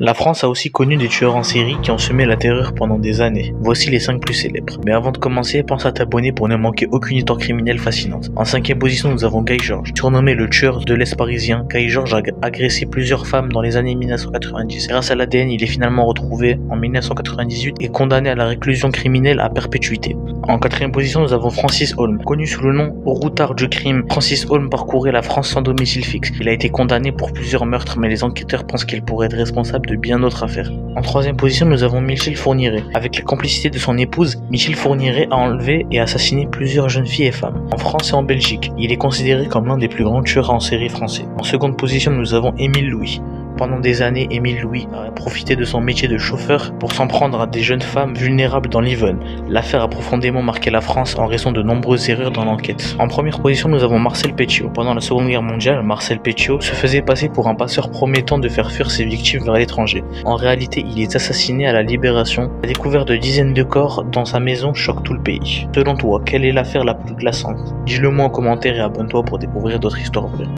La France a aussi connu des tueurs en série qui ont semé la terreur pendant des années. Voici les 5 plus célèbres. Mais avant de commencer, pense à t'abonner pour ne manquer aucune histoire criminelle fascinante. En 5e position, nous avons Guy Georges. Surnommé le tueur de l'Est parisien, Guy Georges a agressé plusieurs femmes dans les années 1990. Grâce à l'ADN, il est finalement retrouvé en 1998 et condamné à la réclusion criminelle à perpétuité. En 4e position, nous avons Francis Holm. Connu sous le nom routard du crime, Francis Holm parcourait la France sans domicile fixe. Il a été condamné pour plusieurs meurtres, mais les enquêteurs pensent qu'il pourrait être responsable de bien d'autres affaires. En 3e position, nous avons Michel Fourniret. Avec la complicité de son épouse, Michel Fourniret a enlevé et assassiné plusieurs jeunes filles et femmes, en France et en Belgique. Il est considéré comme l'un des plus grands tueurs en série français. En 2e position, nous avons Émile Louis. Pendant des années, Émile Louis a profité de son métier de chauffeur pour s'en prendre à des jeunes femmes vulnérables dans l'Yonne. L'affaire a profondément marqué la France en raison de nombreuses erreurs dans l'enquête. En première position, nous avons Marcel Pétiot. Pendant la Seconde Guerre mondiale, Marcel Pétiot se faisait passer pour un passeur promettant de faire fuir ses victimes vers l'étranger. En réalité, il est assassiné à la Libération. La découverte de dizaines de corps dans sa maison choque tout le pays. Selon toi, quelle est l'affaire la plus glaçante? Dis-le moi en commentaire et abonne-toi pour découvrir d'autres histoires vraies.